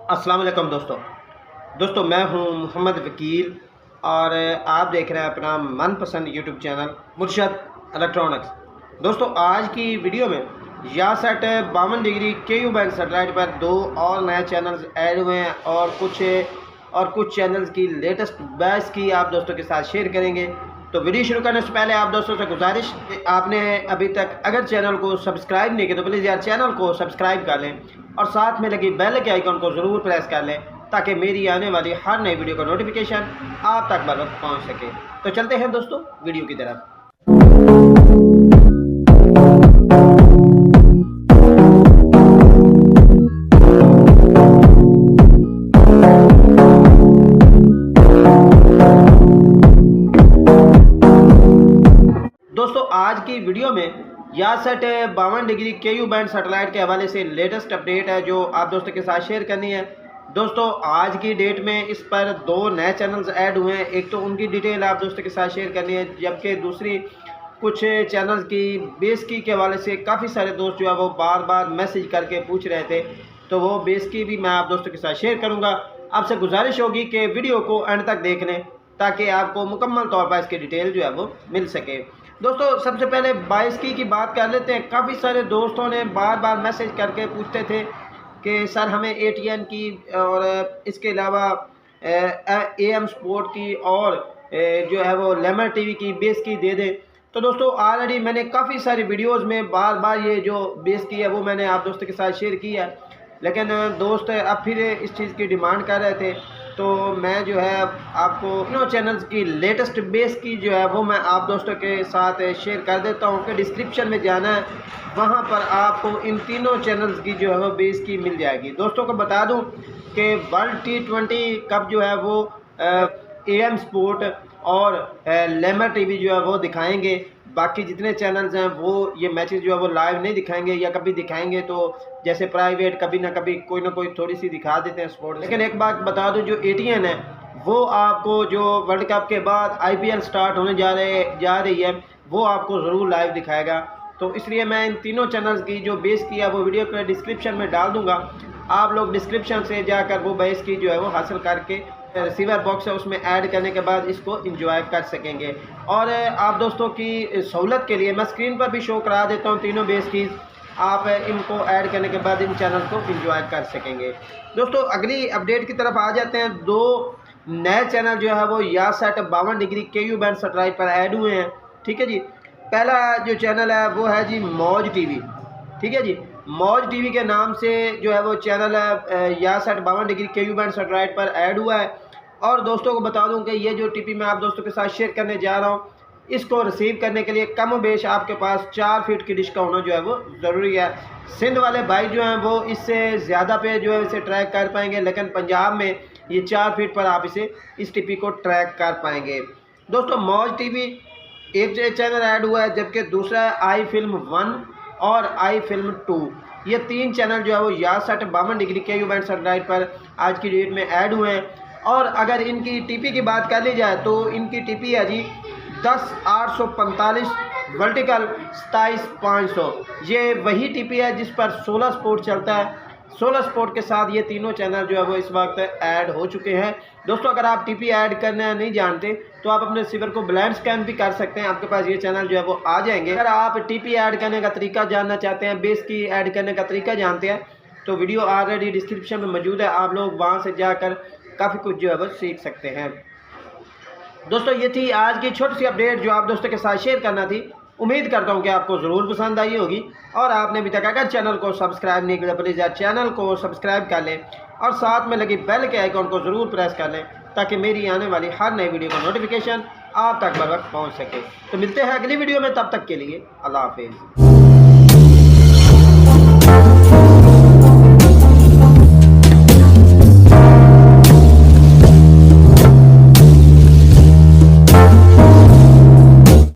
अस्सलाम वालेकुम दोस्तों मैं हूं मोहम्मद वकील और आप देख रहे हैं अपना मनपसंद यूट्यूब चैनल मुर्शद इलेक्ट्रॉनिक्स। दोस्तों आज की वीडियो में यासेट 52 डिग्री KU बैंड सैटेलाइट पर 2 और नए चैनल्स ऐड हुए हैं और कुछ चैनल्स की लेटेस्ट बैच की आप दोस्तों के साथ शेयर करेंगे। तो वीडियो शुरू करने से पहले आप दोस्तों से गुजारिश, आपने अभी तक अगर चैनल को सब्सक्राइब नहीं किया तो प्लीज़ यार चैनल को सब्सक्राइब कर लें और साथ में लगी बेल के आइकन को ज़रूर प्रेस कर लें ताकि मेरी आने वाली हर नई वीडियो का नोटिफिकेशन आप तक बर वक्त पहुँच सके। तो चलते हैं दोस्तों वीडियो की तरफ। दोस्तों आज की वीडियो में यासेट 52 डिग्री KU बैंड सैटेलाइट के हवाले से लेटेस्ट अपडेट है जो आप दोस्तों के साथ शेयर करनी है। दोस्तों आज की डेट में इस पर 2 नए चैनल्स ऐड हुए हैं। एक तो उनकी डिटेल आप दोस्तों के साथ शेयर करनी है, जबकि दूसरी कुछ चैनल्स की बेस की के हवाले से काफ़ी सारे दोस्त जो है वो बार बार मैसेज करके पूछ रहे थे, तो वो बेस की भी मैं आप दोस्तों के साथ शेयर करूँगा। आपसे गुजारिश होगी कि वीडियो को एंड तक देख लें ताकि आपको मुकम्मल तौर पर इसकी डिटेल जो है वो मिल सके। दोस्तों सबसे पहले 22 की बात कर लेते हैं। काफ़ी सारे दोस्तों ने बार बार मैसेज करके पूछते थे कि सर हमें ATN की और इसके अलावा AM स्पोर्ट की और जो है वो लेमर TV की बेस की दे दें। तो दोस्तों ऑलरेडी मैंने काफ़ी सारी वीडियोस में बार बार ये जो बेस की है वो मैंने आप दोस्तों के साथ शेयर की है, लेकिन दोस्त अब फिर इस चीज़ की डिमांड कर रहे थे, तो मैं जो है आपको तीनों चैनल्स की लेटेस्ट बेस की जो है वो मैं आप दोस्तों के साथ शेयर कर देता हूँ कि डिस्क्रिप्शन में जाना है, वहाँ पर आपको इन तीनों चैनल्स की जो है वो बेस की मिल जाएगी। दोस्तों को बता दूँ कि वर्ल्ड T20 कप जो है वो AM स्पोर्ट और लेमर TV जो है वो दिखाएंगे। बाकी जितने चैनल्स हैं वो ये मैचेस जो है वो लाइव नहीं दिखाएंगे, या कभी दिखाएंगे तो जैसे प्राइवेट कभी ना कभी कोई ना कोई थोड़ी सी दिखा देते हैं स्पोर्ट। लेकिन एक बात बता दूं, जो ATN है वो आपको जो वर्ल्ड कप के बाद IPL स्टार्ट होने जा रही है वो आपको ज़रूर लाइव दिखाएगा। तो इसलिए मैं इन तीनों चैनल्स की जो बेस की है वो वीडियो के डिस्क्रिप्शन में डाल दूँगा। आप लोग डिस्क्रिप्शन से जाकर वो बेस की जो है वो हासिल करके रिसीवर बॉक्स है उसमें ऐड करने के बाद इसको एंजॉय कर सकेंगे। और आप दोस्तों की सहूलत के लिए मैं स्क्रीन पर भी शो करा देता हूँ तीनों बेस की, आप इनको ऐड करने के बाद इन चैनल को एंजॉय कर सकेंगे। दोस्तों अगली अपडेट की तरफ आ जाते हैं। 2 नए चैनल जो है वो यासेट 52 डिग्री KU बैंड सैटेलाइट पर ऐड हुए हैं। ठीक है जी, पहला जो चैनल है वो है जी मौज TV। ठीक है जी, मौज TV के नाम से जो है वो चैनल है यासेट 52 डिग्री KU बैंड सैटेलाइट पर ऐड हुआ है। और दोस्तों को बता दूं कि ये जो TP मैं आप दोस्तों के साथ शेयर करने जा रहा हूं, इसको रिसीव करने के लिए कम बेश आपके पास 4 फीट की डिश का होना जो है वो ज़रूरी है। सिंध वाले भाई जो हैं वो इससे ज़्यादा पे जो है इसे ट्रैक कर पाएंगे, लेकिन पंजाब में ये 4 फीट पर आप इस TP को ट्रैक कर पाएंगे। दोस्तों मौज TV एक चैनल ऐड हुआ है, जबकि दूसरा है iFilm 1 और iFilm 2। ये 3 चैनल जो है वो यासेट 52 डिग्री KU बैंड सैटेलाइट पर आज की डेट में ऐड हुए हैं। और अगर इनकी TP की बात कर ली जाए तो इनकी TP है जी 10,845 वर्टिकल 27,500। ये वही TP है जिस पर 16 स्पोर्ट चलता है। 16 स्पोर्ट के साथ ये तीनों चैनल जो है वो इस वक्त ऐड हो चुके हैं। दोस्तों अगर आप TP ऐड करना नहीं जानते तो आप अपने रिसीवर को ब्लाइंड स्कैन भी कर सकते हैं, आपके पास ये चैनल जो है वो आ जाएंगे। अगर आप TP ऐड करने का तरीका जानना चाहते हैं, बेस की ऐड करने का तरीका जानते हैं, तो वीडियो ऑलरेडी डिस्क्रिप्शन में मौजूद है, आप लोग वहाँ से जाकर काफ़ी कुछ जो है वो सीख सकते हैं। दोस्तों ये थी आज की छोटी सी अपडेट जो आप दोस्तों के साथ शेयर करना थी। उम्मीद करता हूँ कि आपको ज़रूर पसंद आई होगी। और आपने अभी तक अगर चैनल को सब्सक्राइब नहीं किया प्लीज़ यार चैनल को सब्सक्राइब कर लें और साथ में लगी बेल के आइकन को ज़रूर प्रेस कर लें ताकि मेरी आने वाली हर नई वीडियो का नोटिफिकेशन आप तक बर वक्त पहुँच सके। तो मिलते हैं अगली वीडियो में, तब तक के लिए अल्लाह हाफिज़।